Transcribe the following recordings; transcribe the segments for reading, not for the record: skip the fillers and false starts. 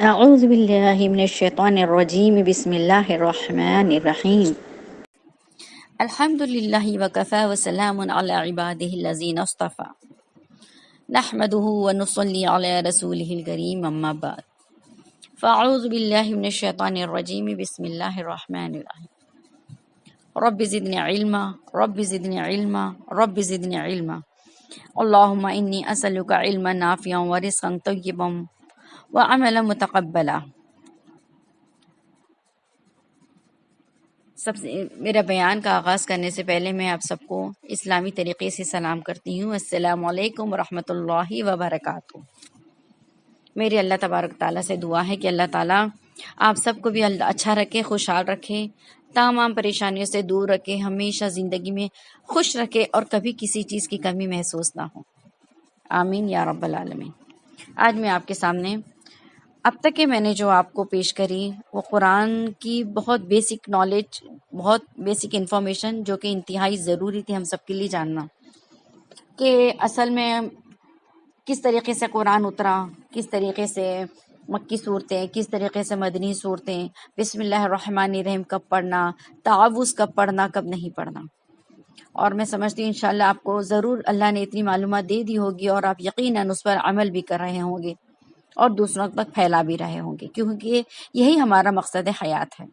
اعوذ باللہ من الشیطان الرجیم بسم اللہ الرحمن الرحیم الحمد للہ وکفی وسلام علی عبادہ الذین اصطفی نحمدہ ونصلی علی رسولہ الکریم اما بعد فاعوذ باللہ من الشیطان الرجیم بسم اللہ الرحمن الرحیم رب زدنی علما رب زدنی علما رب زدنی علما اللہم انی اسألک علما نافعا ورزقا طیبا وعملا متقبلا۔ سب سے میرا بیان کا آغاز کرنے سے پہلے میں آپ سب کو اسلامی طریقے سے سلام کرتی ہوں۔ السلام علیکم ورحمۃ اللہ وبرکاتہ۔ میرے اللہ تبارک تعالیٰ سے دعا ہے کہ اللہ تعالیٰ آپ سب کو بھی اچھا رکھے، خوشحال رکھے، تمام پریشانیوں سے دور رکھے، ہمیشہ زندگی میں خوش رکھے اور کبھی کسی چیز کی کمی محسوس نہ ہو، آمین یا رب العالمین۔ آج میں آپ کے سامنے اب تک کہ میں نے جو آپ کو پیش کری وہ قرآن کی بہت بیسک نالج، بہت بیسک انفارمیشن جو کہ انتہائی ضروری تھی ہم سب کے لیے جاننا، کہ اصل میں کس طریقے سے قرآن اترا، کس طریقے سے مکی صورتیں، کس طریقے سے مدنی صورتیں، بسم اللہ الرحمن الرحیم کب پڑھنا، تعوذ کب پڑھنا، کب نہیں پڑھنا۔ اور میں سمجھتی ہوں انشاءاللہ آپ کو ضرور اللہ نے اتنی معلومات دے دی ہوگی اور آپ یقیناً اس پر عمل بھی کر رہے ہوں گے اور دوسروں تک پھیلا بھی رہے ہوں گے، کیونکہ یہی ہمارا مقصد حیات ہے،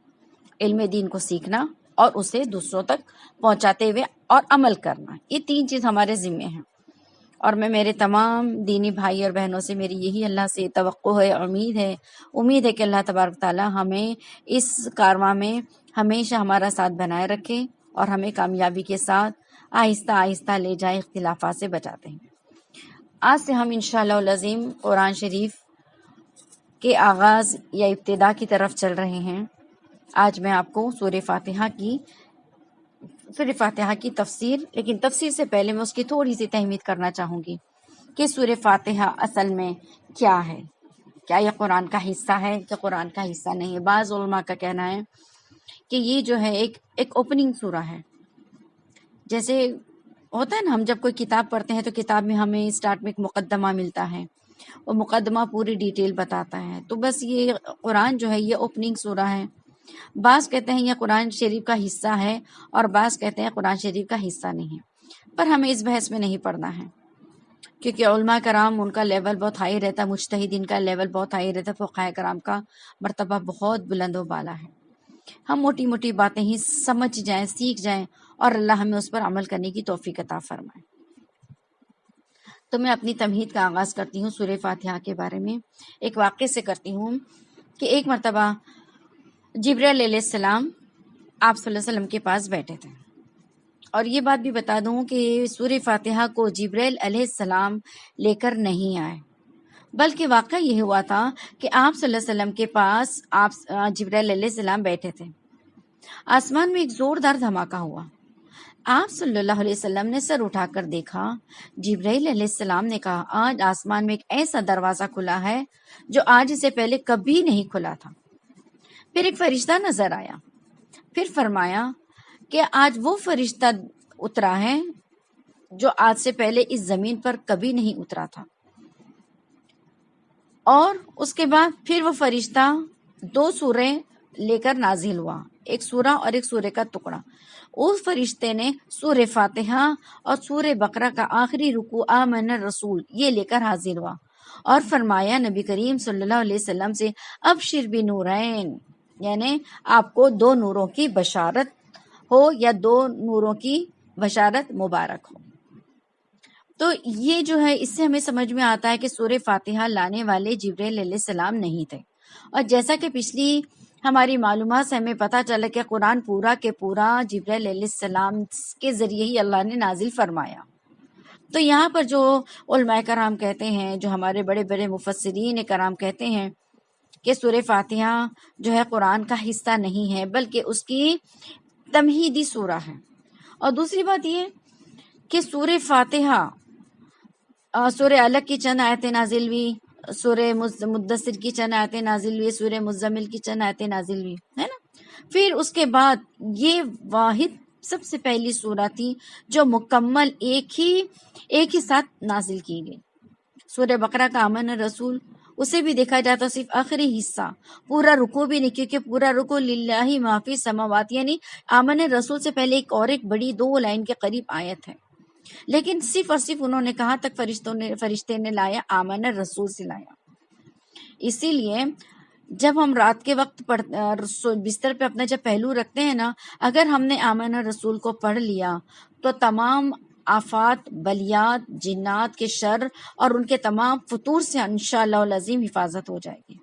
علم دین کو سیکھنا اور اسے دوسروں تک پہنچاتے ہوئے اور عمل کرنا۔ یہ تین چیز ہمارے ذمے ہیں، اور میں میرے تمام دینی بھائی اور بہنوں سے میری یہی اللہ سے توقع ہے، امید ہے کہ اللہ تبارک تعالیٰ ہمیں اس کارواں میں ہمیشہ ہمارا ساتھ بنائے رکھے اور ہمیں کامیابی کے ساتھ آہستہ آہستہ لے جائے، اختلافات سے بچاتے ہیں۔ آج سے ہم انشاءاللہ العظیم قرآن شریف کے آغاز یا ابتدا کی طرف چل رہے ہیں۔ آج میں آپ کو سورہ فاتحہ کی تفسیر، لیکن تفسیر سے پہلے میں اس کی تھوڑی سی تہمید کرنا چاہوں گی کہ سورہ فاتحہ اصل میں کیا ہے، کیا یہ قرآن کا حصہ ہے کہ قرآن کا حصہ نہیں ہے۔ بعض علماء کا کہنا ہے کہ یہ جو ہے ایک اوپننگ سورہ ہے۔ جیسے ہوتا ہے نا، ہم جب کوئی کتاب پڑھتے ہیں تو کتاب میں ہمیں اسٹارٹ میں ایک مقدمہ ملتا ہے، وہ مقدمہ پوری ڈیٹیل بتاتا ہے، تو بس یہ قرآن جو ہے یہ اوپننگ سورہ ہے۔ بعض کہتے ہیں یہ قرآن شریف کا حصہ ہے اور بعض کہتے ہیں قرآن شریف کا حصہ نہیں ہے، پر ہمیں اس بحث میں نہیں پڑھنا ہے، کیونکہ علماء کرام ان کا لیول بہت ہائی رہتا ہے، مجتہدین کا لیول بہت ہائی رہتا ہے، فقہاء کرام کا مرتبہ بہت بلند و بالا ہے۔ ہم موٹی موٹی باتیں ہی سمجھ جائیں، سیکھ جائیں اور اللہ ہمیں اس پر عمل کرنے کی توفیق عطا فرمائے۔ تو میں اپنی تمہید کا آغاز کرتی ہوں سورہ فاتحہ کے بارے میں ایک واقعے سے کرتی ہوں کہ ایک مرتبہ جبرائیل علیہ السلام آپ صلی اللہ علیہ وسلم کے پاس بیٹھے تھے، اور یہ بات بھی بتا دوں کہ سورہ فاتحہ کو جبرائیل علیہ السلام لے کر نہیں آئے، بلکہ واقعہ یہ ہوا تھا کہ آپ صلی اللہ علیہ وسلم کے پاس جبرائیل علیہ السلام بیٹھے تھے، آسمان میں ایک زوردار دھماکہ ہوا۔ آپ صلی اللہ علیہ وسلم نے سر اٹھا کر دیکھا، جبرائیل علیہ السلام نے کہا آج آسمان میں ایک ایسا دروازہ کھلا ہے جو آج سے پہلے کبھی نہیں کھلا تھا۔ پھر ایک فرشتہ نظر آیا، پھر فرمایا کہ آج وہ فرشتہ اترا ہے جو آج سے پہلے اس زمین پر کبھی نہیں اترا تھا، اور اس کے بعد پھر وہ فرشتہ دو سورے لے کر نازل ہوا، ایک سورہ اور ایک سورے کا ٹکڑا۔ اس فرشتے نے سورہ فاتحہ اور سورہ بقرہ کا آخری رکوع آمن الرسول یہ لے کر حاضر ہوا اور فرمایا نبی کریم صلی اللہ علیہ وسلم سے ابشر بنورین، یعنی آپ کو دو نوروں کی بشارت ہو یا دو نوروں کی بشارت مبارک ہو۔ تو یہ جو ہے اس سے ہمیں سمجھ میں آتا ہے کہ سورہ فاتحہ لانے والے جبرائیل علیہ السلام نہیں تھے، اور جیسا کہ پچھلی ہماری معلومات سے ہمیں پتہ چلا کہ قرآن پورا کے پورا جبرائیل علیہ السلام کے ذریعے ہی اللہ نے نازل فرمایا۔ تو یہاں پر جو علماء کرام کہتے ہیں، جو ہمارے بڑے بڑے مفسرین کرام کہتے ہیں کہ سورہ فاتحہ جو ہے قرآن کا حصہ نہیں ہے بلکہ اس کی تمہیدی سورہ ہے۔ اور دوسری بات یہ کہ سورہ فاتحہ سورہ علق کی چند آیتیں نازل ہوئی، سورہ مدثر کی چند آیتیں نازل ہوئی، سورہ مزمل کی چند آیتیں نازل ہوئی، ہے نا۔ پھر اس کے بعد یہ واحد سب سے پہلی سورہ تھی جو مکمل ایک ہی ساتھ نازل کی گئی۔ سورہ بقرہ کا آمن الرسول اسے بھی دیکھا جاتا ہے صرف آخری حصہ، پورا رکوع بھی نہیں، کیونکہ پورا رکوع للہ ما فی السماوات، یعنی آمن رسول سے پہلے ایک بڑی 2 لائن کے قریب آیت ہے، لیکن صرف اور صرف انہوں نے کہاں تک فرشتے نے لایا، آمن رسول سے لایا۔ اسی لیے جب ہم رات کے وقت بستر پہ اپنا جب پہلو رکھتے ہیں نا، اگر ہم نے آمن رسول کو پڑھ لیا تو تمام آفات، بلیات، جنات کے شر اور ان کے تمام فطور سے انشاءاللہ العظیم حفاظت ہو جائے گی۔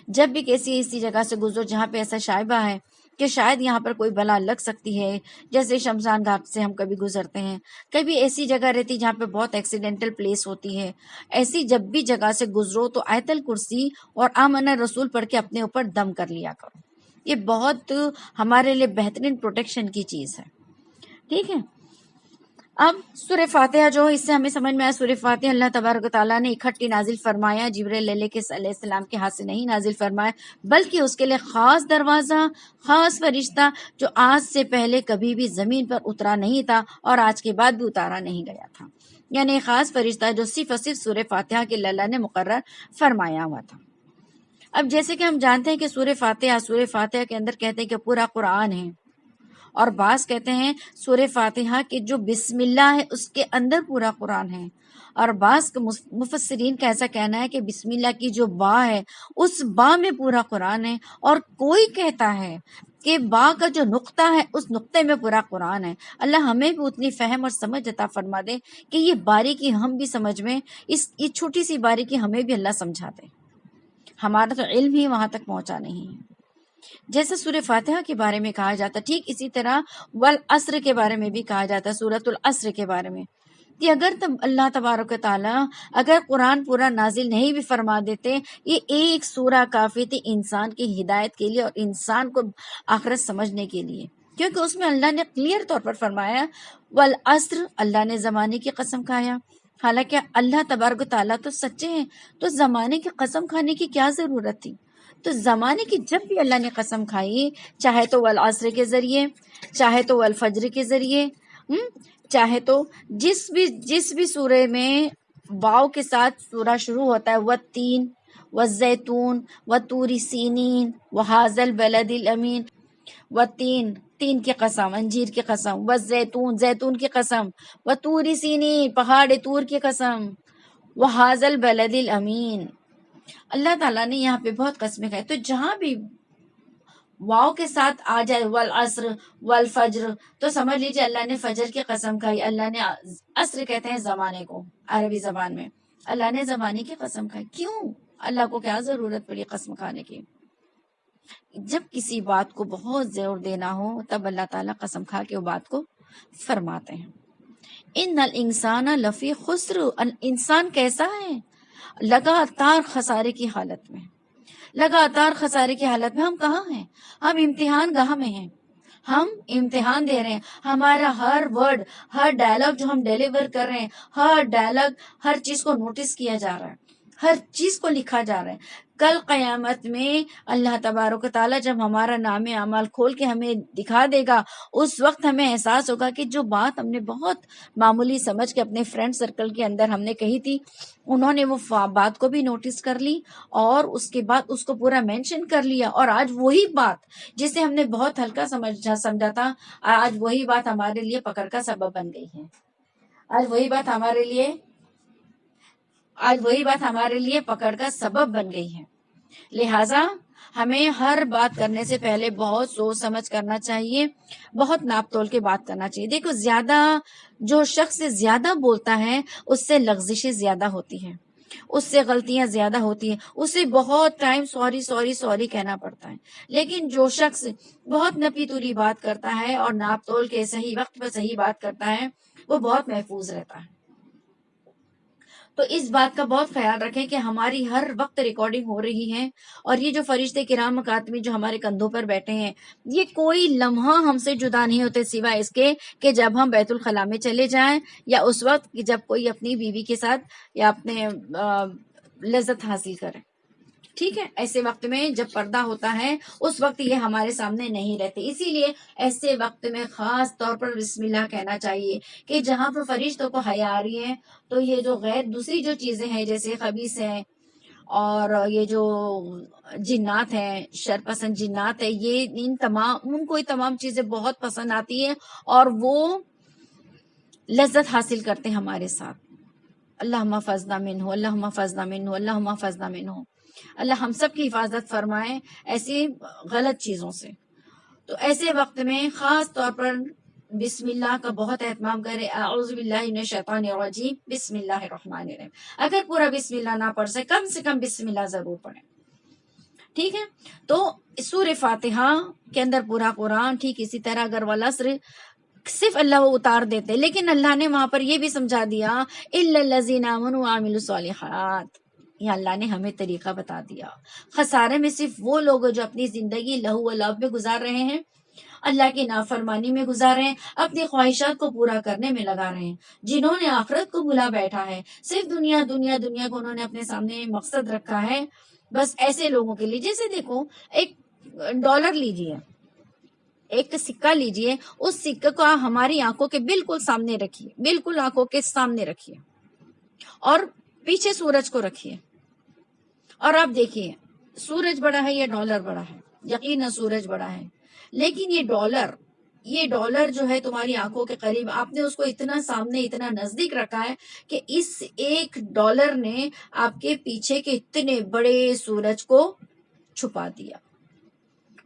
جب بھی کسی ایسی جگہ سے گزرو جہاں پہ ایسا شائبہ ہے کہ شاید یہاں پر کوئی بلا لگ سکتی ہے، جیسے شمشان گھاٹ سے ہم کبھی گزرتے ہیں، کبھی ایسی جگہ رہتی جہاں پہ بہت ایکسیڈنٹل پلیس ہوتی ہے، ایسی جب بھی جگہ سے گزرو تو آیت الکرسی اور آمن رسول پڑھ کے اپنے اوپر دم کر لیا کرو، یہ بہت ہمارے لیے بہترین پروٹیکشن کی چیز ہے، ٹھیک ہے۔ اب سورہ فاتحہ جو اس سے ہمیں سمجھ میں آیا، سورہ فاتحہ اللہ تبارک و تعالیٰ نے اکٹھی نازل فرمایا، جبرائیل علیہ السلام کے ہاتھ سے نہیں نازل فرمایا، بلکہ اس کے لیے خاص دروازہ، خاص فرشتہ جو آج سے پہلے کبھی بھی زمین پر اترا نہیں تھا اور آج کے بعد بھی اتارا نہیں گیا تھا، یعنی خاص فرشتہ جو صرف اور صرف سورہ فاتحہ کے لیے اللہ نے مقرر فرمایا ہوا تھا۔ اب جیسے کہ ہم جانتے ہیں کہ سورہ فاتحہ کے اندر کہتے ہیں کہ پورا قرآن ہے، اور بعض کہتے ہیں سورہ فاتحہ کے جو بسم اللہ ہے اس کے اندر پورا قرآن ہے، اور بعض مفسرین کا ایسا کہنا ہے کہ بسم اللہ کی جو با ہے اس با میں پورا قرآن ہے، اور کوئی کہتا ہے کہ با کا جو نقطہ ہے اس نقطے میں پورا قرآن ہے۔ اللہ ہمیں بھی اتنی فہم اور سمجھ عطا فرما دے کہ یہ باریکی ہم بھی سمجھ میں، یہ چھوٹی سی باریکی ہمیں بھی اللہ سمجھا دے، ہمارا تو علم ہی وہاں تک پہنچا نہیں ہے۔ جیسے سورہ فاتحہ کے بارے میں کہا جاتا ہے، ٹھیک اسی طرح والعصر کے بارے میں بھی کہا جاتا ہے، سورۃ العصر کے بارے میں، کہ اگر اللہ تبارک و تعالیٰ اگر قرآن پورا نازل نہیں بھی فرما دیتے، یہ ایک سورہ کافی تھی انسان کی ہدایت کے لیے اور انسان کو آخرت سمجھنے کے لیے، کیونکہ اس میں اللہ نے کلیئر طور پر فرمایا والعصر، اللہ نے زمانے کی قسم کھایا، حالانکہ اللہ تبارک و تعالیٰ تو سچے ہیں، تو زمانے کی قسم کھانے کی کیا ضرورت تھی؟ تو زمانے کی جب بھی اللہ نے قسم کھائی، چاہے تو والعصر کے ذریعے، چاہے تو والفجر کے ذریعے، چاہے تو جس بھی سورے میں واو کے ساتھ سورہ شروع ہوتا ہے، والتین والزیتون وطور سینین وہذا البلد الامین، والتین، تین کی قسم، انجیر کی قسم، والزیتون، زیتون کی قسم، وطور سینین، پہاڑ طور کی قسم، وہذا البلد الامین، اللہ تعالیٰ نے یہاں پہ بہت قسمیں کھائی، تو جہاں بھی واو کے ساتھ آ جائے والعصر والفجر تو سمجھ لیجیے اللہ نے فجر کی قسم کھائی، اللہ نے عصر کہتے ہیں زمانے کو عربی زبان میں، اللہ نے زمانے کی قسم کھائی، کیوں؟ اللہ کو کیا ضرورت پڑی قسم کھانے کی؟ جب کسی بات کو بہت زور دینا ہو تب اللہ تعالیٰ قسم کھا کے وہ بات کو فرماتے ہیں۔ ان الانسان لفی خسر، انسان کیسا ہے؟ لگاتار خسارے کی حالت میں، لگاتار خسارے کی حالت میں۔ ہم کہاں ہیں؟ ہم امتحان گاہ میں ہیں، ہم امتحان دے رہے ہیں، ہمارا ہر ورڈ، ہر ڈائلاگ جو ہم ڈیلیور کر رہے ہیں، ہر ڈائلاگ، ہر چیز کو نوٹس کیا جا رہا ہے، ہر چیز کو لکھا جا رہا ہے۔ کل قیامت میں اللہ تبارک و تعالیٰ جب ہمارا نام اعمال کھول کے ہمیں دکھا دے گا، اس وقت ہمیں احساس ہوگا کہ جو بات ہم نے بہت معمولی سمجھ کے اپنے فرینڈ سرکل کے اندر ہم نے کہی تھی، انہوں نے وہ بات کو بھی نوٹس کر لی اور اس کے بعد اس کو پورا مینشن کر لیا، اور آج وہی بات جسے ہم نے بہت ہلکا سمجھا تھا، آج وہی بات ہمارے لیے پکڑ کا سبب بن گئی ہے، آج وہی بات ہمارے لیے پکڑ کا سبب بن گئی ہے۔ لہٰذا ہمیں ہر بات کرنے سے پہلے بہت سوچ سمجھ کرنا چاہیے، بہت ناپ تول کے بات کرنا چاہیے۔ دیکھو، جو شخص زیادہ بولتا ہے اس سے لغزشیں زیادہ ہوتی ہیں، اس سے غلطیاں زیادہ ہوتی ہیں، اسے بہت ٹائم سوری کہنا پڑتا ہے، لیکن جو شخص بہت نپی تولی بات کرتا ہے اور ناپ تول کے صحیح وقت پر صحیح بات کرتا ہے وہ بہت محفوظ رہتا ہے۔ تو اس بات کا بہت خیال رکھیں کہ ہماری ہر وقت ریکارڈنگ ہو رہی ہے، اور یہ جو فرشتے کرام کاتبین جو ہمارے کندھوں پر بیٹھے ہیں، یہ کوئی لمحہ ہم سے جدا نہیں ہوتے سوائے اس کے کہ جب ہم بیت الخلاء میں چلے جائیں، یا اس وقت جب کوئی اپنی بیوی کے ساتھ یا اپنے لذت حاصل کرے، ٹھیک ہے۔ ایسے وقت میں جب پردہ ہوتا ہے اس وقت یہ ہمارے سامنے نہیں رہتے، اسی لیے ایسے وقت میں خاص طور پر بسم اللہ کہنا چاہیے، کہ جہاں پر فرشتوں کو حیا آ رہی ہے تو یہ جو غیر دوسری جو چیزیں ہیں جیسے خبیث ہیں اور یہ جو جنات ہیں، شرپسند جنات ہے، یہ ان کو یہ تمام چیزیں بہت پسند آتی ہیں اور وہ لذت حاصل کرتے ہیں ہمارے ساتھ. اللہم حفظنا منہ، اللہم حفظنا منہ، اللہم حفظنا منہ. اللہ ہم سب کی حفاظت فرمائے ایسی غلط چیزوں سے. تو ایسے وقت میں خاص طور پر بسم اللہ کا بہت اہتمام کرے. اعوذ باللہ من الشیطان الرجیم، بسم اللہ الرحمن الرحیم. اگر پورا بسم اللہ نہ پڑھ سکے، کم سے کم بسم اللہ ضرور پڑھیں. ٹھیک ہے. تو سورہ فاتحہ کے اندر پورا قرآن، ٹھیک اسی طرح اگر والعصر صرف اللہ وہ اتار دیتے، لیکن اللہ نے وہاں پر یہ بھی سمجھا دیا الا الذین آمنوا وعملوا الصالحات. یہ اللہ نے ہمیں طریقہ بتا دیا. خسارے میں صرف وہ لوگ جو اپنی زندگی لہو و لعب میں گزار رہے ہیں، اللہ کی نافرمانی میں گزار رہے ہیں، اپنی خواہشات کو پورا کرنے میں لگا رہے ہیں، جنہوں نے آخرت کو بھلا بیٹھا ہے، صرف دنیا دنیا دنیا کو انہوں نے اپنے سامنے مقصد رکھا ہے. بس ایسے لوگوں کے لیے، جیسے دیکھو ایک ڈالر لیجئے، ایک سکہ لیجئے، اس سکے کو ہماری آنکھوں کے بالکل سامنے رکھیے، بالکل آنکھوں کے سامنے رکھیے اور پیچھے سورج کو رکھیے اور آپ دیکھیے سورج بڑا ہے یا ڈالر بڑا ہے؟ یقیناً سورج بڑا ہے. لیکن یہ ڈالر جو ہے تمہاری آنکھوں کے قریب، آپ نے اس کو اتنا سامنے، اتنا نزدیک رکھا ہے کہ اس ایک ڈالر نے آپ کے پیچھے کے اتنے بڑے سورج کو چھپا دیا.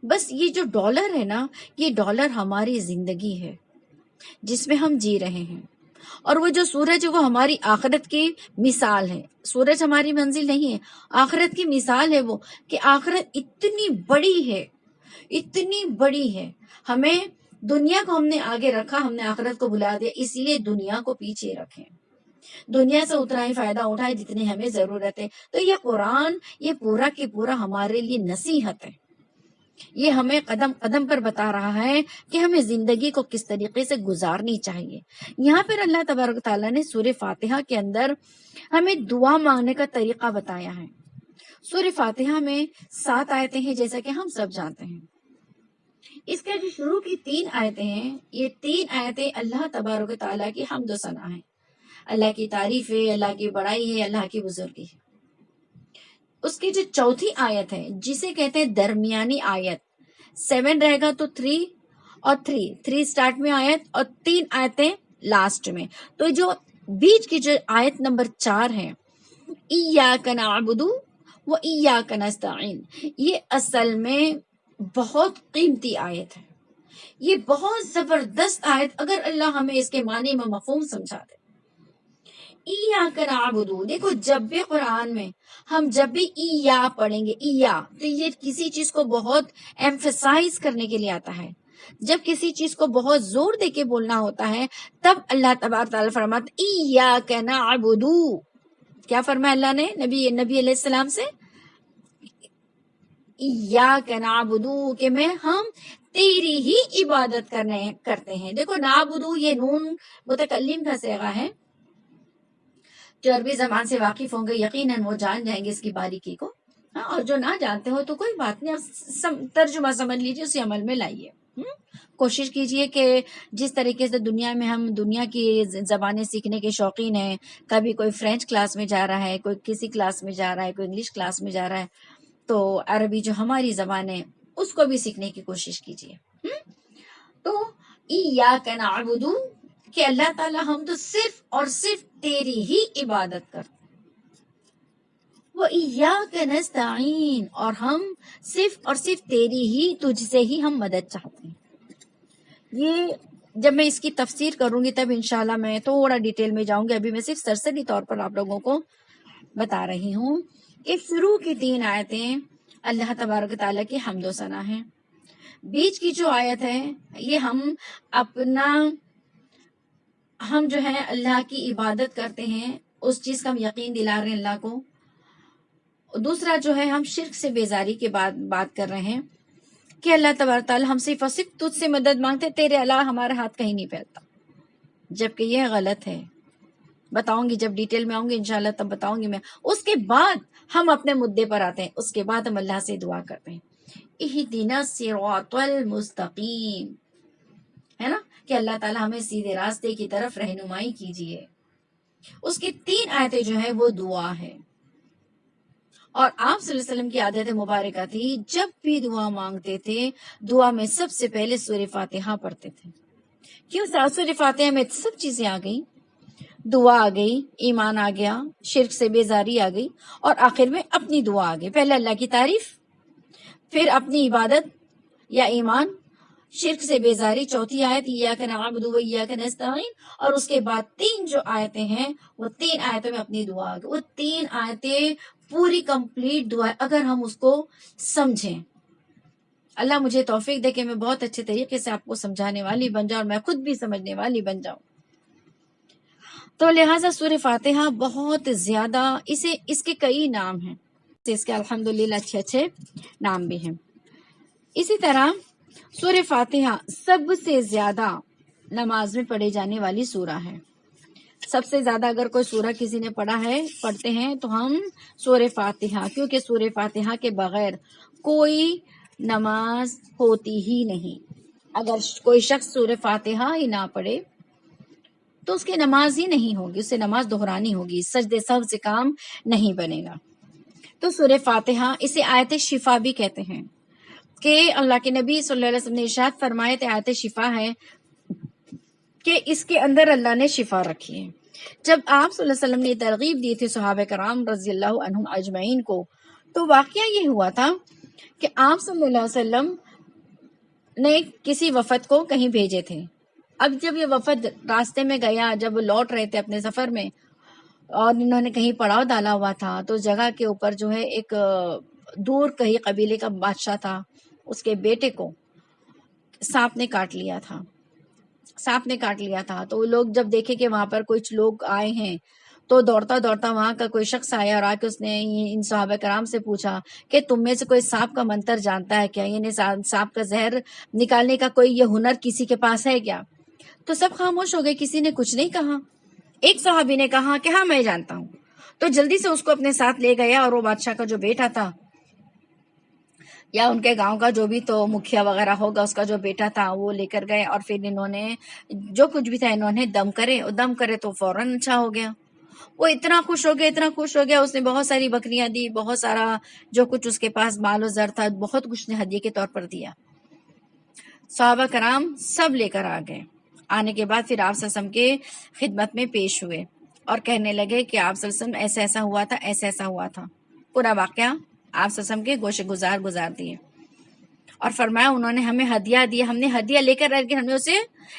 بس یہ جو ڈالر ہے نا، یہ ڈالر ہماری زندگی ہے جس میں ہم جی رہے ہیں، اور وہ جو سورج ہے وہ ہماری آخرت کی مثال ہے. سورج ہماری منزل نہیں ہے، آخرت کی مثال ہے وہ، کہ آخرت اتنی بڑی ہے، اتنی بڑی ہے. ہمیں دنیا کو ہم نے آگے رکھا، ہم نے آخرت کو بھلا دیا، اس لیے دنیا کو پیچھے رکھیں. دنیا سے اتنا ہی فائدہ اٹھائے جتنی ہمیں ضرورت ہے. تو یہ قرآن یہ پورا کی پورا ہمارے لیے نصیحت ہے. یہ ہمیں قدم قدم پر بتا رہا ہے کہ ہمیں زندگی کو کس طریقے سے گزارنی چاہیے. یہاں پر اللہ تبارک تعالیٰ نے سورہ فاتحہ کے اندر ہمیں دعا مانگنے کا طریقہ بتایا ہے. سورہ فاتحہ میں 7 آیتیں ہیں جیسا کہ ہم سب جانتے ہیں. اس کے جو شروع کی 3 آیتیں ہیں، یہ 3 آیتیں اللہ تبارک تعالیٰ کی حمد و ثنا ہے، اللہ کی تعریف ہے، اللہ کی بڑائی ہے، اللہ کی بزرگی ہے. اس کی جو چوتھی آیت ہے جسے کہتے ہیں درمیانی آیت، 7 رہے گا تو 3 اور 3 سٹارٹ میں آیت اور 3 آیتیں لاسٹ میں. تو جو بیچ کی جو آیت نمبر 4 ہے، ایاک نعبد و ایاک نستعین، یہ اصل میں بہت قیمتی آیت ہے. یہ بہت زبردست آیت، اگر اللہ ہمیں اس کے معنی میں مفہوم سمجھا دے. ایاک نعبد، دیکھو جب بھی قرآن میں ہم جب بھی ایا پڑھیں گے، ایا تو یہ کسی چیز کو بہت ایمفسائز کرنے کے لیے آتا ہے. جب کسی چیز کو بہت زور دے کے بولنا ہوتا ہے تب اللہ تبارک تعالیٰ فرماتا ایاک نعبد. کیا فرمایا اللہ نے نبی علیہ السلام سے؟ ایاک نعبد، کہ ہم تیری ہی عبادت کرتے ہیں. دیکھو نعبد، یہ نون متکلم کا صیغہ ہے. جو عربی زبان سے واقف ہوں گے یقیناً وہ جان جائیں گے اس کی باریکی کو، اور جو نہ جانتے ہو تو کوئی بات نہیں، آپ ترجمہ سمجھ لیجیے، اسے عمل میں لائیے. کوشش کیجئے کہ جس طریقے سے دنیا میں ہم دنیا کی زبانیں سیکھنے کے شوقین ہیں، کبھی کوئی فرینچ کلاس میں جا رہا ہے، کوئی کسی کلاس میں جا رہا ہے، کوئی انگلش کلاس میں جا رہا ہے، تو عربی جو ہماری زبان ہے اس کو بھی سیکھنے کی کوشش کیجئے. تو ایاک نعبد، کہ اللہ تعالیٰ ہم تو صرف اور صرف تیری ہی عبادت کرتے ہیں. وَإِيَّاكَ نَسْتَعِينُ، اور ہم صرف اور صرف تیری ہی، تجھ سے ہی ہم مدد چاہتے ہیں. یہ جب میں اس کی تفسیر کروں گی تب انشاءاللہ میں تھوڑا ڈیٹیل میں جاؤں گی. ابھی میں صرف سرسری طور پر آپ لوگوں کو بتا رہی ہوں کہ شروع کی 3 آیتیں اللہ تبارک تعالیٰ کی حمد و ثنا ہے. بیچ کی جو آیت ہے یہ ہم جو ہے اللہ کی عبادت کرتے ہیں، اس چیز کا ہم یقین دلا رہے ہیں اللہ کو. دوسرا جو ہے ہم شرک سے بیزاری کے بعد بات کر رہے ہیں کہ اللہ تبارک تعالیٰ ہم صرف اور صرف تجھ سے مدد مانگتے، تیرے علاوہ ہمارا ہاتھ کہیں نہیں پھیلتا، جبکہ یہ غلط ہے. بتاؤں گی جب ڈیٹیل میں آؤں گی انشاءاللہ تب بتاؤں گی میں. اس کے بعد ہم اپنے مدعے پر آتے ہیں، اس کے بعد ہم اللہ سے دعا کرتے ہیں اہدنا الصراط المستقیم، ہے نا، کہ اللہ تعالیٰ ہمیں سیدھے راستے کی طرف رہنمائی کیجیے. اس کی 3 آیتیں جو ہے وہ دعا ہے. اور آپ صلی اللہ علیہ وسلم کی عادت مبارکہ تھی جب بھی دعا مانگتے تھے دعا میں سب سے پہلے سورہ فاتحہ پڑھتے تھے. کیوں؟ سورہ فاتحہ میں سب چیزیں آ گئی، دعا آ گئی، ایمان آ گیا، شرک سے بیزاری آ گئی، اور آخر میں اپنی دعا آ گئی. پہلے اللہ کی تعریف، پھر اپنی عبادت یا ایمان، شرک سے بیزاری، چوتھی آیت ایاک نعبد و ایاک نستعین، اور اس کے بعد 3 جو آیتیں ہیں وہ 3 آیتوں میں اپنی دعا آ گئی. وہ 3 آیتیں پوری کمپلیٹ دعا. اگر ہم اس کو سمجھیں، اللہ مجھے توفیق دے کہ میں بہت اچھے طریقے سے آپ کو سمجھانے والی بن جاؤں اور میں خود بھی سمجھنے والی بن جاؤں. تو لہٰذا سورہ فاتحہ بہت زیادہ، اس کے کئی نام ہیں، اس کے الحمدللہ اچھے نام بھی ہیں. اسی طرح سورہ فاتحہ سب سے زیادہ نماز میں پڑھے جانے والی سورہ ہے. سب سے زیادہ اگر کوئی سورہ کسی نے پڑھتے ہیں تو ہم سورہ فاتحہ، کیونکہ سورہ فاتحہ کے بغیر کوئی نماز ہوتی ہی نہیں. اگر کوئی شخص سورہ فاتحہ ہی نہ پڑھے تو اس کی نماز ہی نہیں ہوگی، اس سے نماز دہرانی ہوگی، سجدے سہو سے کام نہیں بنے گا. تو سورہ فاتحہ اسے آیت شفا بھی کہتے ہیں کہ اللہ کے نبی صلی اللہ علیہ وسلم نے ارشاد فرمایا کہ آیت شفا ہے کہ اس کے اندر اللہ نے شفا رکھی ہے. جب آپ صلی اللہ علیہ وسلم نے ترغیب دی تھی صحابہ کرام رضی اللہ عنہم اجمعین کو، تو واقعہ یہ ہوا تھا کہ آپ صلی اللہ علیہ وسلم نے کسی وفد کو کہیں بھیجے تھے. اب جب یہ وفد راستے میں گیا، جب لوٹ رہے تھے اپنے سفر میں، اور انہوں نے کہیں پڑاؤ ڈالا ہوا تھا، تو جگہ کے اوپر جو ہے ایک دور کہیں قبیلے کا بادشاہ تھا، اس کے بیٹے کو سانپ نے کاٹ لیا تھا. تو وہ لوگ جب دیکھے کہ وہاں پر کچھ لوگ آئے ہیں تو دوڑتا وہاں کا کوئی شخص آیا اور آ کے اس نے ان صحابہ کرام سے پوچھا کہ تم میں سے کوئی سانپ کا منتر جانتا ہے کیا؟ یعنی سانپ کا زہر نکالنے کا کوئی یہ ہنر کسی کے پاس ہے کیا؟ تو سب خاموش ہو گئے، کسی نے کچھ نہیں کہا. ایک صحابی نے کہا کہ ہاں میں جانتا ہوں. تو جلدی سے اس کو اپنے ساتھ لے گیا، اور وہ بادشاہ کا جو بیٹا تھا یا ان کے گاؤں کا جو بھی تو مکھیا وغیرہ ہوگا اس کا جو بیٹا تھا وہ لے کر گئے، اور پھر انہوں نے جو کچھ بھی تھا انہوں نے دم کرے تو فوراً اچھا ہو گیا. وہ اتنا خوش ہو گیا، اس نے بہت ساری بکریاں دی، بہت سارا جو کچھ اس کے پاس مال و زر تھا بہت کچھ نے ہدیے کے طور پر دیا. صحابہ کرام سب لے کر آ گئے. آنے کے بعد پھر آپ صلی اللہ علیہ وسلم کے خدمت میں پیش ہوئے اور کہنے لگے کہ آپ صلی اللہ علیہ وسلم ایسا ہوا تھا. پورا واقعہ آپ صلی اللہ علیہ وسلم کے گوشے گزار دیے، اور فرمایا انہوں نے ہمیں ہدیہ دیا، ہم نے ہدیہ لے کر ہم نے اسے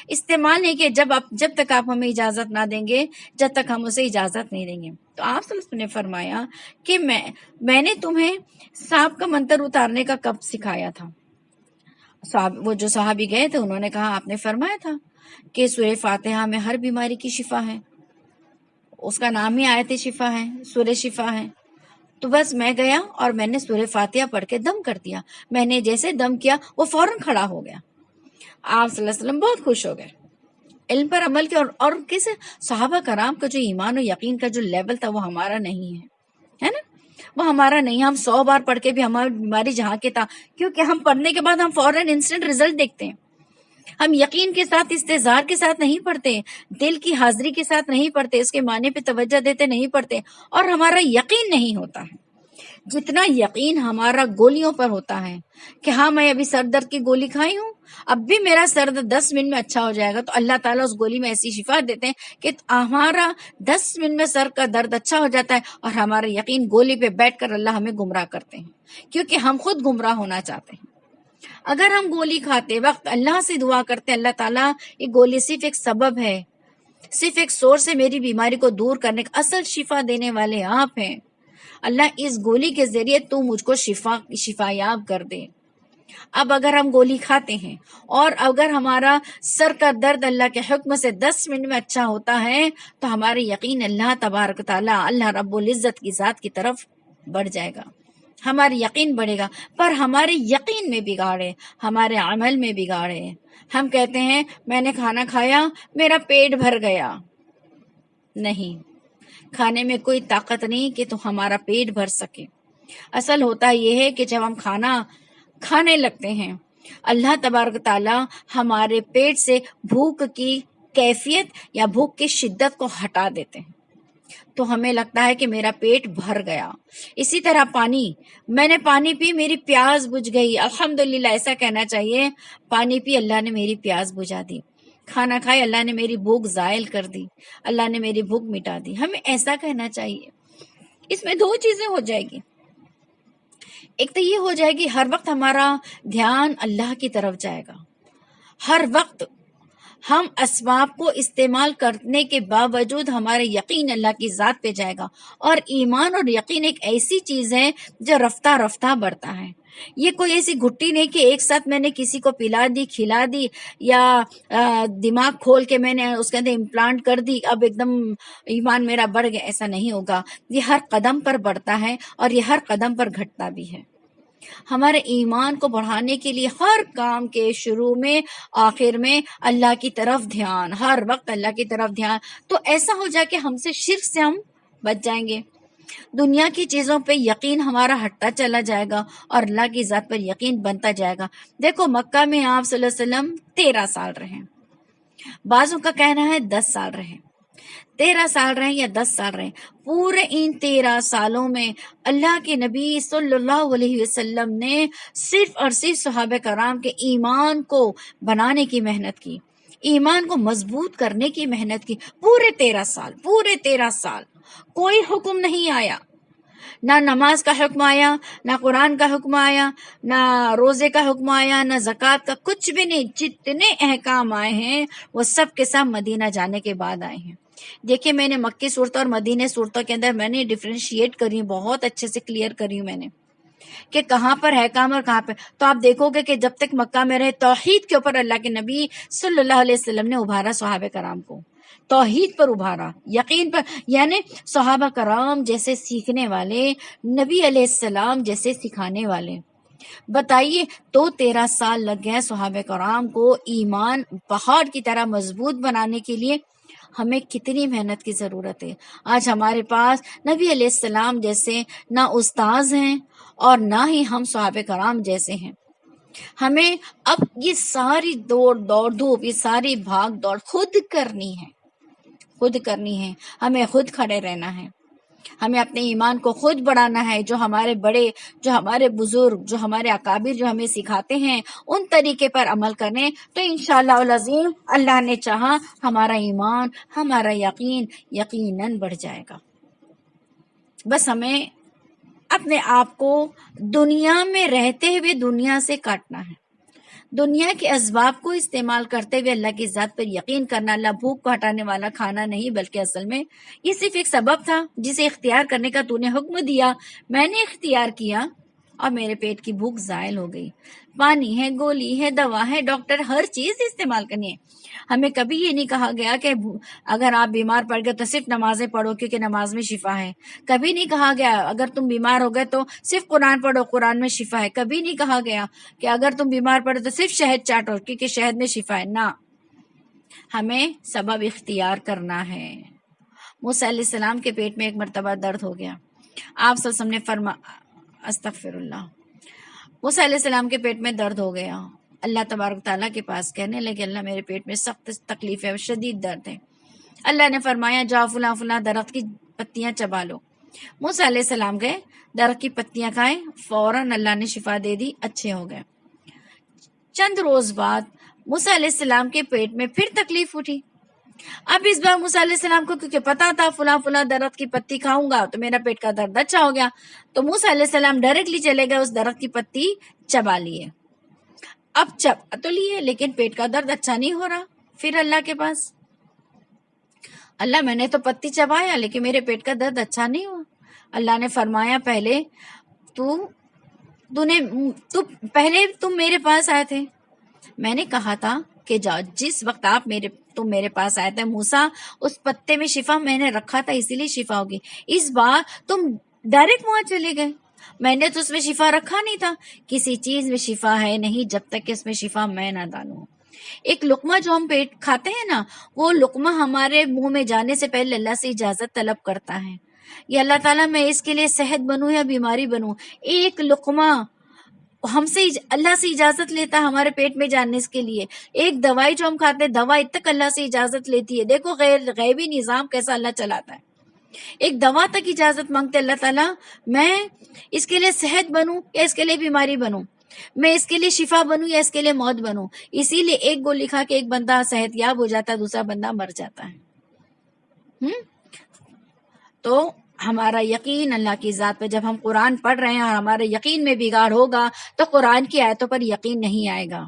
استعمال نہیں کیا، جب تک آپ ہمیں اجازت نہ دیں گے، جب تک ہم اسے اجازت نہیں دیں گے. تو آپ صلی اللہ علیہ وسلم نے فرمایا کہ میں نے تمہیں سانپ کا منتر اتارنے کا کب سکھایا تھا؟ وہ جو صحابی گئے تھے انہوں نے کہا آپ نے فرمایا تھا کہ سورہ فاتحہ میں ہر بیماری کی شفا ہے، اس کا نام ہی آیت شفا ہے، سورہ شفا ہے. تو بس میں گیا اور میں نے سورہ فاتحہ پڑھ کے دم کر دیا. میں نے جیسے دم کیا وہ فوراً کھڑا ہو گیا. آپ صلی اللہ علیہ وسلم بہت خوش ہو گئے، علم پر عمل کے. اور کس صحابہ کرام کا جو ایمان و یقین کا جو لیول تھا وہ ہمارا نہیں ہے نا، وہ ہمارا نہیں. ہم 100 بار پڑھ کے بھی ہماری بیماری جہاں کے تھا، کیونکہ ہم پڑھنے کے بعد ہم فوراً انسٹنٹ رزلٹ دیکھتے ہیں. ہم یقین کے ساتھ استحضار کے ساتھ نہیں پڑھتے، دل کی حاضری کے ساتھ نہیں پڑھتے، اس کے معنی پہ توجہ دیتے نہیں پڑھتے، اور ہمارا یقین نہیں ہوتا ہے. جتنا یقین ہمارا گولیوں پر ہوتا ہے کہ ہاں میں ابھی سر درد کی گولی کھائی ہوں، اب بھی میرا سر درد 10 منٹ میں اچھا ہو جائے گا، تو اللہ تعالیٰ اس گولی میں ایسی شفا دیتے ہیں کہ ہمارا 10 منٹ میں سر کا درد اچھا ہو جاتا ہے، اور ہمارا یقین گولی پہ بیٹھ کر اللہ ہمیں گمراہ کرتے ہیں، کیونکہ ہم خود گمراہ ہونا چاہتے ہیں. اگر ہم گولی کھاتے وقت اللہ سے دعا کرتے اللہ تعالیٰ یہ گولی صرف ایک سبب ہے، صرف ایک سورس ہے میری بیماری کو دور کرنے کا، اصل شفا دینے والے آپ ہیں، اللہ اس گولی کے ذریعے تو مجھ کو شفا یاب کر دے. اب اگر ہم گولی کھاتے ہیں اور اگر ہمارا سر کا درد اللہ کے حکم سے 10 منٹ میں اچھا ہوتا ہے، تو ہمارے یقین اللہ تبارک تعالیٰ اللہ رب العزت کی ذات کی طرف بڑھ جائے گا، ہمارا یقین بڑھے گا. پر ہمارے یقین میں بگاڑے، ہمارے عمل میں بگاڑے. ہم کہتے ہیں میں نے کھانا کھایا میرا پیٹ بھر گیا. نہیں، کھانے میں کوئی طاقت نہیں کہ تو ہمارا پیٹ بھر سکے. اصل ہوتا یہ ہے کہ جب ہم کھانا کھانے لگتے ہیں، اللہ تبارک تعالیٰ ہمارے پیٹ سے بھوک کی کیفیت یا بھوک کی شدت کو ہٹا دیتے ہیں. تو ہمیں لگتا ہے کہ میرا پیٹ بھر گیا. اسی طرح پانی، میں نے پانی پی، میری پیاس بجھ گئی، الحمدللہ ایسا کہنا چاہیے. پانی پی، اللہ نے میری پیاس بجھا دی. کھانا کھائے، اللہ نے میری بھوک زائل کر دی، اللہ نے میری بھوک مٹا دی. ہمیں ایسا کہنا چاہیے. اس میں دو چیزیں ہو جائے گی. ایک تو یہ ہو جائے گی ہر وقت ہمارا دھیان اللہ کی طرف جائے گا. ہر وقت ہم اسباب کو استعمال کرنے کے باوجود ہمارا یقین اللہ کی ذات پہ جائے گا. اور ایمان اور یقین ایک ایسی چیز ہے جو رفتہ رفتہ بڑھتا ہے. یہ کوئی ایسی گھٹی نہیں کہ ایک ساتھ میں نے کسی کو پلا دی، کھلا دی، یا دماغ کھول کے میں نے اس کے اندر امپلانٹ کر دی، اب ایک دم ایمان میرا بڑھ گیا. ایسا نہیں ہوگا. یہ ہر قدم پر بڑھتا ہے اور یہ ہر قدم پر گھٹتا بھی ہے. ہمارے ایمان کو بڑھانے کے لیے ہر کام کے شروع میں آخر میں اللہ کی طرف دھیان، ہر وقت اللہ کی طرف دھیان. تو ایسا ہو جائے کہ ہم سے شرک سے ہم بچ جائیں گے. دنیا کی چیزوں پہ یقین ہمارا ہٹتا چلا جائے گا اور اللہ کی ذات پر یقین بنتا جائے گا. دیکھو مکہ میں آپ صلی اللہ علیہ وسلم 13 سال رہے، بعضوں کا کہنا ہے 10 سال رہے. 13 سال رہے یا 10 سال رہے، پورے ان 13 سالوں میں اللہ کے نبی صلی اللہ علیہ وسلم نے صرف اور صرف صحابہ کرام کے ایمان کو بنانے کی محنت کی، ایمان کو مضبوط کرنے کی محنت کی. پورے 13 سال کوئی حکم نہیں آیا، نہ نماز کا حکم آیا، نہ قرآن کا حکم آیا، نہ روزے کا حکم آیا، نہ زکوٰۃ کا، کچھ بھی نہیں. جتنے احکام آئے ہیں وہ سب کے سب مدینہ جانے کے بعد آئے ہیں. دیکھیں میں نے مکی صورتوں اور مدینہ صورتوں کے اندر میں نے ڈیفرینشیٹ کری ہوں، بہت اچھے سے کلیئر کری ہوں میں نے کہ کہاں پر ہے کام اور کہاں پہ. تو آپ دیکھو گے کہ جب تک مکہ میں رہے توحید کے اوپر اللہ کے نبی صلی اللہ علیہ وسلم نے ابھارا صحابہ کرام کو، توحید پر ابھارا، یقین پر. یعنی صحابہ کرام جیسے سیکھنے والے، نبی علیہ السلام جیسے سکھانے والے. بتائیے تو 13 سال لگ گئے صحابہ کرام کو ایمان پہاڑ کی طرح مضبوط بنانے کے لیے. ہمیں کتنی محنت کی ضرورت ہے. آج ہمارے پاس نبی علیہ السلام جیسے نہ استاذ ہیں اور نہ ہی ہم صحابہ کرام جیسے ہیں. ہمیں اب یہ ساری دوڑ دھوپ، یہ ساری بھاگ دوڑ خود کرنی ہے. ہمیں خود کھڑے رہنا ہے. ہمیں اپنے ایمان کو خود بڑھانا ہے. جو ہمارے بڑے، جو ہمارے بزرگ، جو ہمارے اکابر جو ہمیں سکھاتے ہیں ان طریقے پر عمل کریں تو انشاءاللہ العظیم اللہ نے چاہا ہمارا ایمان، ہمارا یقین یقیناً بڑھ جائے گا. بس ہمیں اپنے آپ کو دنیا میں رہتے ہوئے دنیا سے کاٹنا ہے. دنیا کے اسباب کو استعمال کرتے ہوئے اللہ کی ذات پر یقین کرنا. اللہ بھوک کو ہٹانے والا کھانا نہیں، بلکہ اصل میں یہ صرف ایک سبب تھا جسے اختیار کرنے کا تو نے حکم دیا، میں نے اختیار کیا اور میرے پیٹ کی بھوک زائل ہو گئی. پانی ہے، گولی ہے، دوا ہے، ڈاکٹر، ہر چیز استعمال کرنی ہے. ہمیں کبھی یہ نہیں کہا گیا کہ اگر آپ بیمار پڑ گئے تو صرف نمازیں پڑھو کیونکہ نماز میں شفا ہے. کبھی نہیں کہا گیا اگر تم بیمار ہو گئے تو صرف قرآن پڑھو، قرآن میں شفا ہے. کبھی نہیں کہا گیا کہ اگر تم بیمار پڑے تو صرف شہد چاٹو کیونکہ شہد میں شفا ہے. نہ، ہمیں سبب اختیار کرنا ہے. موسیٰ علیہ السلام کے پیٹ میں ایک مرتبہ درد ہو گیا. آپ صلی اللہ علیہ وسلم نے استغفر اللہ، موسیٰ علیہ السلام کے پیٹ میں درد ہو گیا. اللہ تبارک تعالیٰ کے پاس کہنے لگے اللہ میرے پیٹ میں سخت تکلیف ہے، شدید درد ہے. اللہ نے فرمایا جاؤ فلاں فلاں درخت کی پتیاں چبا لو. موسیٰ علیہ السلام گئے، درخت کی پتیاں کھائیں، فوراً اللہ نے شفا دے دی، اچھے ہو گئے. چند روز بعد موسیٰ علیہ السلام کے پیٹ میں پھر تکلیف اٹھی. اب اس بار موسیٰ علیہ السلام کو کیونکہ پتا تھا فلاں فلاں درخت کی پتی کھاؤں گا تو میرا پیٹ کا درد اچھا ہو گیا، تو موسیٰ علیہ السلام ڈائریکٹلی چلے گئے اس درخت کی پتی چبا لیے. اب چبا تو لیے لیکن پیٹ کا درد اچھا نہیں ہو رہا. پھر اللہ کے پاس، اللہ میں نے تو پتی چبایا لیکن میرے پیٹ کا درد اچھا نہیں ہوا. اللہ نے فرمایا پہلے پہلے تم میرے پاس آئے تھے، میں نے کہا تھا کہ جاؤ جس وقت تم میرے پاس آئے تھے موسیٰ اس پتے میں شفا میں نے رکھا تھا اسی لیے شفا ہوگی. اس بار تم ڈائریکٹ وہاں چلے گئے، میں نے تو اس میں شفا رکھا نہیں تھا. کسی چیز میں شفا ہے نہیں جب تک کہ اس میں شفا میں نہ ڈالوں. ایک لقمہ جو ہم پیٹ کھاتے ہیں نا، وہ لقمہ ہمارے منہ میں جانے سے پہلے اللہ سے اجازت طلب کرتا ہے، یا اللہ تعالیٰ میں اس کے لیے صحت بنوں یا بیماری بنوں. ایک لقمہ ہم سے اللہ سے اجازت لیتا ہے ہمارے پیٹ میں جانے کے لیے. ایک دوائی جو ہم کھاتے ہیں، دوائی تک اللہ سے اجازت لیتی ہے. دیکھو غیبی نظام کیسا اللہ چلاتا ہے. ایک دوا تک اجازت مانگتے اللہ تعالیٰ، میں اس کے لیے صحت بنوں یا اس کے لیے بیماری بنوں، میں اس کے لیے شفا بنوں یا اس کے لیے موت بنوں. اسی لیے ایک گول لکھا کہ ایک بندہ صحت یاب ہو جاتا ہے، دوسرا بندہ مر جاتا ہے. تو ہمارا یقین اللہ کی ذات پہ، جب ہم قرآن پڑھ رہے ہیں اور ہمارے یقین میں بگاڑ ہوگا تو قرآن کی آیتوں پر یقین نہیں آئے گا.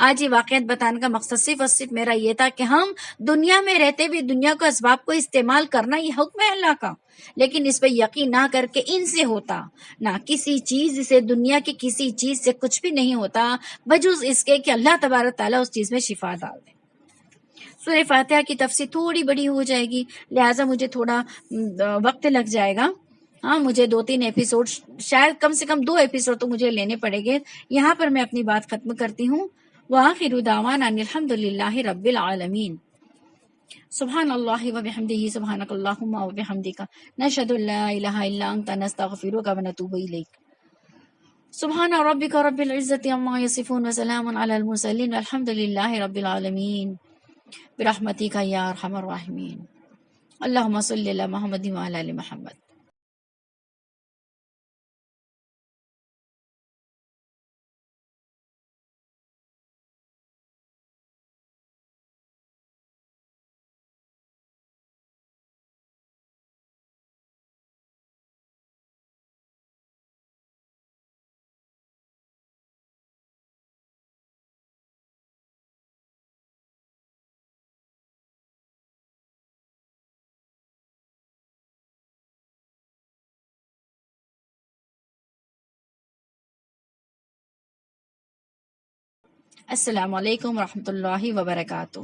آج یہ واقعات بتانے کا مقصد صرف اور صرف میرا یہ تھا کہ ہم دنیا میں رہتے ہوئے دنیا کو اسباب کو استعمال کرنا یہ حکم ہے اللہ کا، لیکن اس پہ یقین نہ کر کے ان سے ہوتا نہ کسی چیز سے، دنیا کی کسی چیز سے کچھ بھی نہیں ہوتا بجز اس کے کہ اللہ تبارک تعالیٰ اس چیز میں شفا ڈال دے. سورہ فاتحہ کی تفسیر تھوڑی بڑی ہو جائے گی، لہٰذا مجھے تھوڑا وقت لگ جائے گا. ہاں، مجھے 2-3 ایپیسوڈ، شاید کم سے کم 2 ایپیسوڈ تو مجھے لینے پڑے گے. یہاں پر میں اپنی بات ختم کرتی ہوں. وآخر دعوانا ان الحمد للہ رب العالمین. سبحان اللہ وبحمدہ، سبحانک اللہم وبحمدک، نشہد ان لا الہ الا انت، نستغفرک ونتوب الیک. سبحان ربک رب العزت عما یصفون وسلام علی المرسلین والحمد للہ رب العالمین برحمتک یا ارحم الراحمین. اللہم صلی علی محمد وعلی آل محمد. السلام علیکم ورحمۃ اللہ وبرکاتہ.